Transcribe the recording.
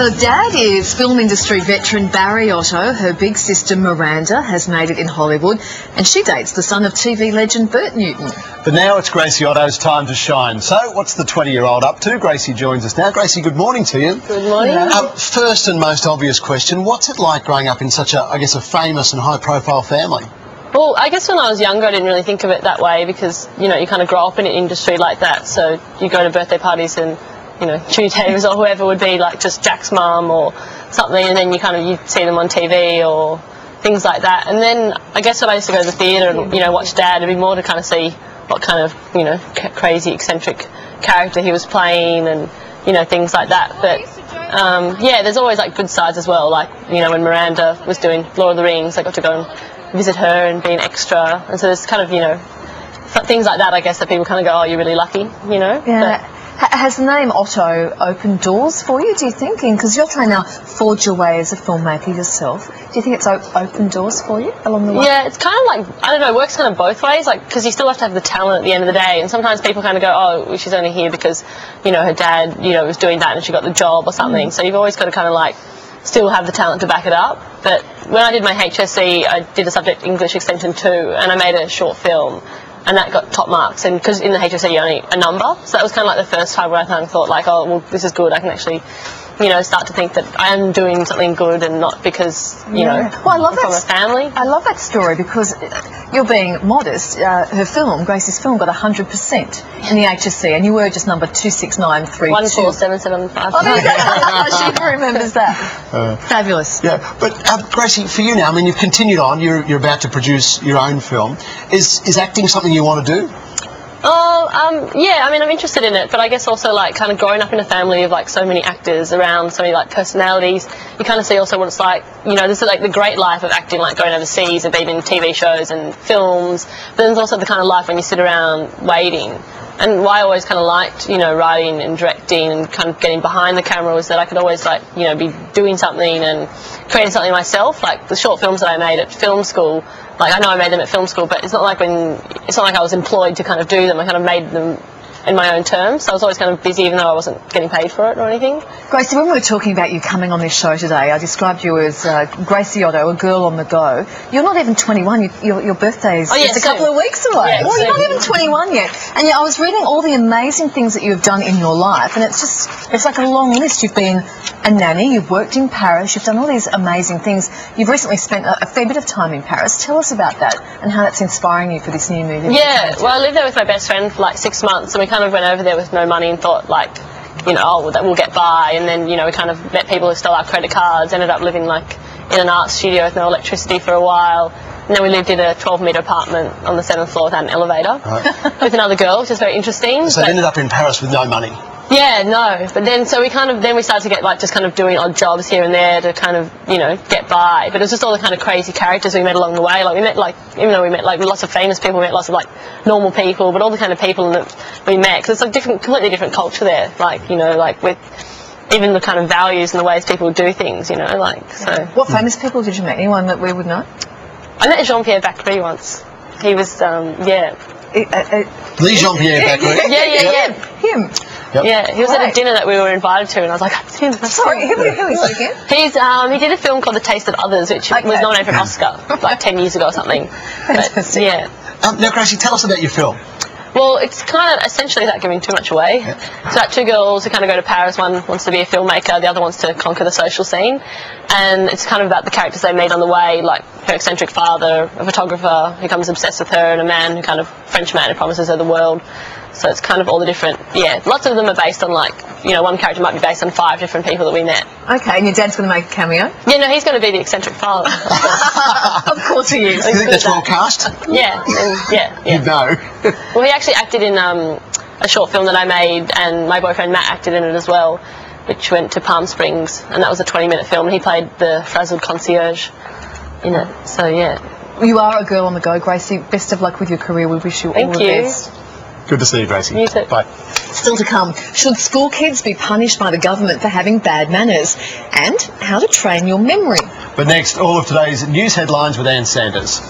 Her dad is film industry veteran Barry Otto. Her big sister Miranda has made it in Hollywood, and she dates the son of TV legend Bert Newton. But now it's Gracie Otto's time to shine. So what's the 20-year-old up to? Gracie joins us now. Gracie, good morning to you. Good morning. First and most obvious question, what's it like growing up in such a, I guess, a famous and high-profile family? Well, I guess when I was younger I didn't really think of it that way because, you know, you kind of grow up in an industry like that, so you go to birthday parties and, you know, tutors or whoever would be like just Jack's mum or something, and then you see them on TV or things like that. And then I guess when I used to go to the theatre and, you know, watch Dad, it'd be more to kind of see what kind of, you know, crazy, eccentric character he was playing and, you know, things like that. But yeah, there's always like good sides as well, like, you know, when Miranda was doing Lord of the Rings, I got to go and visit her and be an extra, and so there's kind of, you know, things like that, I guess, that people kind of go, oh, you're really lucky, you know. Yeah. Has the name Otto opened doors for you, do you think? Because you're trying to forge your way as a filmmaker yourself. Do you think it's opened doors for you along the way? Yeah, it's kind of like, I don't know, it works kind of both ways, like, because you still have to have the talent at the end of the day, and sometimes people kind of go, oh, she's only here because, you know, her dad, you know, was doing that and she got the job or something, so you've always got to kind of like still have the talent to back it up. But when I did my HSC, I did a subject English Extension 2, and I made a short film, and that got top marks, and because in the HSC you only a number, so that was kind of like the first time where I kind of thought like, oh, well, this is good, I can actually, you know, start to think that I am doing something good and not because, you know, well, I love from a family. I love that story because you're being modest. Her film, Gracie's film, got 100% in the HSC, and you were just number 26932. 14775. Oh, there you go. She remembers that. Fabulous. Yeah, but Gracie, for you now, I mean, you've continued on. You're about to produce your own film. Is acting something you want to do? Oh, yeah, I mean, I'm interested in it, but I guess also, like, kind of growing up in a family of, like, so many actors around, so many, like, personalities, you kind of see also what it's like, you know, this is, like, the great life of acting, like, going overseas and being in TV shows and films, but then there's also the kind of life when you sit around waiting. And why I always kind of liked, you know, writing and directing and kind of getting behind the camera was that I could always, like, you know, be doing something and creating something myself. Like the short films that I made at film school, like I know I made them at film school, but it's not like I was employed to kind of do them. I kind of made them in my own terms, so I was always kind of busy even though I wasn't getting paid for it or anything. Gracie, when we were talking about you coming on this show today, I described you as Gracie Otto, a girl on the go. You're not even 21, your birthday is just a couple of weeks away. Yeah, well, you're not even 21 yet. And I was reading all the amazing things that you've done in your life, and it's like a long list. You've been a nanny, you've worked in Paris, you've done all these amazing things. You've recently spent a fair bit of time in Paris. Tell us about that and how that's inspiring you for this new movie. Yeah, well, I lived there with my best friend for like 6 months, and we kind of went over there with no money and thought, like, you know, oh, we'll get by. And then, you know, we kind of met people who stole our credit cards, ended up living like in an art studio with no electricity for a while. And then we lived in a 12-metre apartment on the 7th floor without an elevator with another girl, which is very interesting. So you ended up in Paris with no money? Yeah, no. But then, so we started to get, like, just kind of doing odd jobs here and there to kind of, you know, get by. But it was just all the kind of crazy characters we met along the way. Like, we met, like, even though we met, like, lots of famous people, we met lots of, like, normal people, but all the kind of people that we met, because it's, like, completely different culture there. Like, you know, like, with even the kind of values and the ways people do things, you know, like, so. What famous people did you meet? Anyone that we would know? I met Jean-Pierre Bacri once. He was, yeah. The Jean-Pierre Bacri? Yeah. Him? Yep. Yeah, he was at a dinner that we were invited to, and I was like, sorry, who is he again? He did a film called The Taste of Others, which was nominated for an Oscar, like 10 years ago or something. But, yeah. Now, Gracie, tell us about your film. Well, it's kind of essentially, without giving too much away, it's about two girls who kind of go to Paris. One wants to be a filmmaker, the other wants to conquer the social scene. And it's kind of about the characters they meet on the way, like her eccentric father, a photographer who becomes obsessed with her, and a man who kind of, French man who promises her the world. So it's kind of all the different, lots of them are based on, like, you know, one character might be based on 5 different people that we met. Okay, and your dad's going to make a cameo? Yeah, no, he's going to be the eccentric father. Of course he is. Do you think that's well cast? Yeah. You know. Well, he actually acted in a short film that I made, and my boyfriend Matt acted in it as well, which went to Palm Springs, and that was a 20-minute film, and he played the frazzled concierge in it, so yeah. You are a girl on the go, Gracie. Best of luck with your career. We wish you all the best. Good to see you, Gracie. You too. Bye. Still to come, should school kids be punished by the government for having bad manners? And how to train your memory. But next, all of today's news headlines with Ann Sanders.